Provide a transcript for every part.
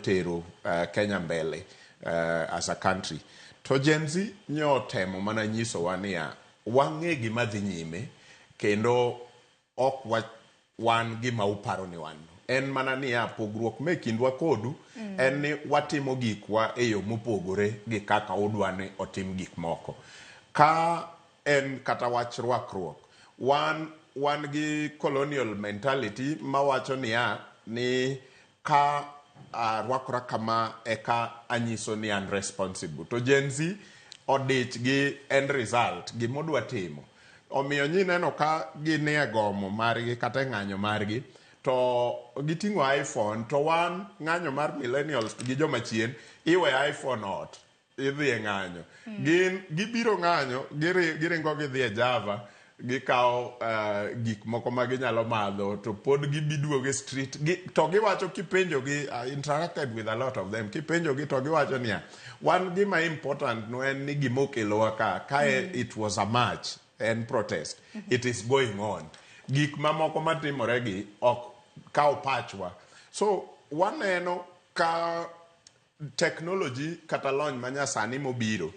tero Kenya mbele as a country. To Gen Z otemo mana nyisowa niya wang'e gima dhi nyime kendo ok wan gima uparo ni wan. En mana niya pogruok me kindwa kodu en ni watimo gikwa e yo mopogore gi kaka udwa ni otim gik moko. Ka en kata wach rwakruok, wan gi colonial mentality mawacho niya ni ka rwakra kama eka anyiso ni an responsible. To Gen Z odich gi end result gimodwa timo. Omiyo nyineno ka ginie gomo margi kata ng'anyo margi to giting'o iPhone to wan ng'anyo mar millennials gi joma chien iwe iPhone ot idhi e ng'anyo. Gibiro ng'anyo giringo gidhi e Java gikawo gik moko ma ginyalo madho to pod gibiduogo street to giwacho kipenjo gi interacted with a lot of them kipenjo gi to giwacho niya wan gima important no en ni gimokelowa ka it was a march and protest it is going on gik mamoko matimore gi ok kawo pachwa. So waneno ka technology kata lony manyasani mobiro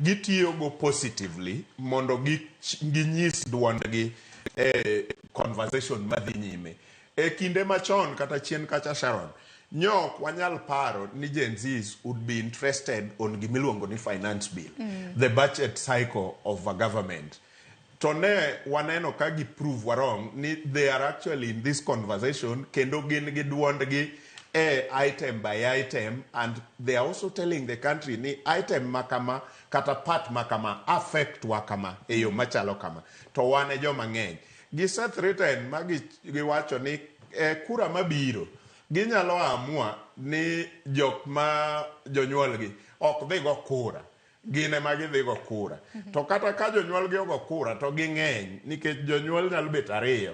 gitiyogo positively mondo ginyis duondgi conversation madhi nyime. E kinde machon kata chien kacha Sharon nyok wanyal paro ni Gen Zs would be interested on gimiluongo ni finance bill, the budget cycle of a government. To ne waneno ka prove wrong ni they are actually in this conversation kendo gin gi duondgi item by item, and they are also telling the country ni item makama kata part makama affect wakama eyo machalo kama to wan e joma ng'eny giset written giwacho ni kura mabiro ginyalo amua ni jok ma jonyuolgi ok dhi go kura gine ma gidhi go kura to kata ka jonyuolgi ogo kura to ging'eny nikech jonyuol nyalo bet 2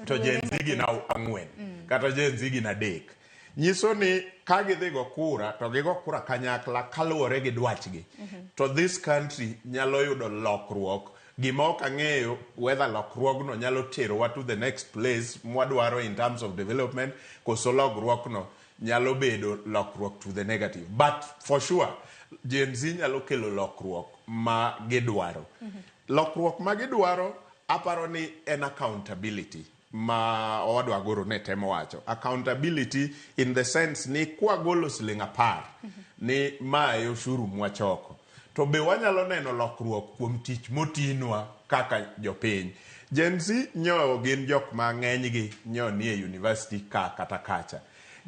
to Gen Z gina 4 kata Gen Z gina 3 nyiso ni ka gidhi go kura to gigo kura kanyakla kaluwore gi dwachgi to this country nyalo yudo lokruok gima ok ang'eyo whether lokruogno nyalo terowa to the next place mwadwaro in terms of development koso lokruokno nyalo bedo lokruok to the negative, but for sure Gen Z nyalo kelo lokruok ma gidwaro. Lokruok ma gidwaro aparo ni en accountability ma owadwa goro ne temo wacho. Accountability in the sense ni kwa golo siling 10 ni mae ushuru mwachoko to be wanyalo neno lokruok kuom tich motinwa kaka jopiny. Gen Z nyo gin jok ma ng'enygi nyo ni e university kata kacha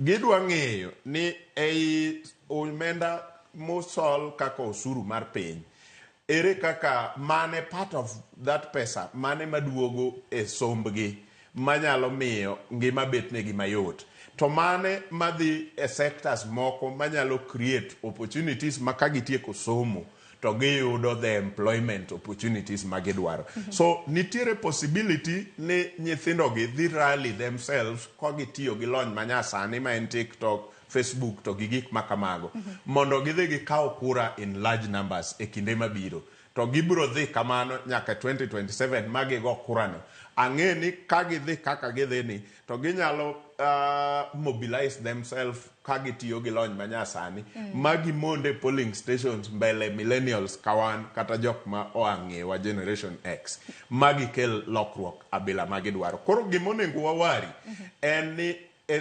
gidwa ng'eyo ni ei omenda mosol kaka osuru mar piny ere kaka mane part of that pesa mane maduogo e sombgi manyalo miyo ngima betnegi mayot to mane madhi e sectors moko manyalo create opportunities makagitieko somo to giyudo the employment opportunities magidwaro. So nitiere possibility ni nyithindogi dhi rally themselves ka gitiyo gi lony manyasani ma en TikTok, Facebook to gi gik makamago mondo gidhi gikaw kura in large numbers e kinde mabiro to gibiro dhi kamano nyaka 2027 magigo kurano. Ang'e ni ka gidhi kaka gidhi ni to ginyalo mobilize themselves ka gitiyo gi lony manyasani magimonde polling stations mbele millennials kawan kata jok ma oang'ewa generation X magikel lokruok abila magidwaro. Koro gimonengo wawari en ni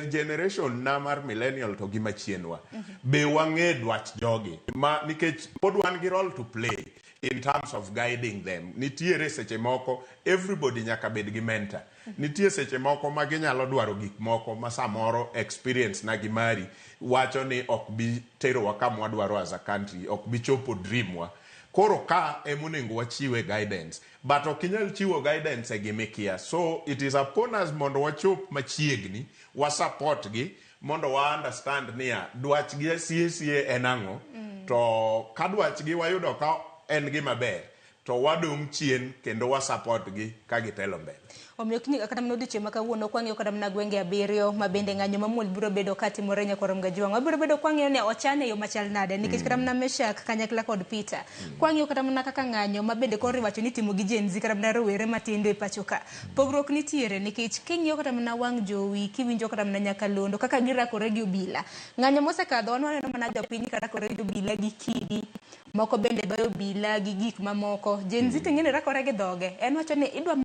generation na mar millennial to gima chienwa be wang'e dwach jogi nikech pod wan gi role to play in terms of guiding them. Nitiere seche moko everybody nyaka bed gi mentor. Nitie seche moko ma ginyalo dwaro gik moko ma samoro experience na gimari wacho ni ok bi tero wa kama wadwaro as a country, ok bi chopo dream wa. Koro ka emonengo wachiwe guidance, but ok inyal chiwo guidance e gimikia. So it is upon us mondo wachop machiegni wa support gi mondo wa understand niya dwach gi sie en ang'o to ka dwach gi wayudo ka en gima ber to wadong chien kendo wa support gi ka gitelo mbele. Omiyo kini kata mno diche makawuono kwang'eyo kata mna gwenge 7 mabende ng'anyo mamuol biro bedo katimore nyakorom gajuang. Wabiro bedo kwang'eyo ne ochane yo machal nade nikech kata mna Meshack kanyakla kod Peter. Kwang'eyo kata mna kaka ng'anyo mabende kori wacho ni timo gi Gen Z kata mna rowere matindo e pacho ka. Pogruok nitiere nikech king'iyo kata mna wang' jowi kiwinjo kata mna Nyakalondo kaka girakore gi obila. Ng'anyo mosekadho waneno mana jopiny karakore gi obila gi kidi. Moko bende bayo obila gi gik mamoko. Gen Z tengene rakore gi dhoge. En wacho ni idwa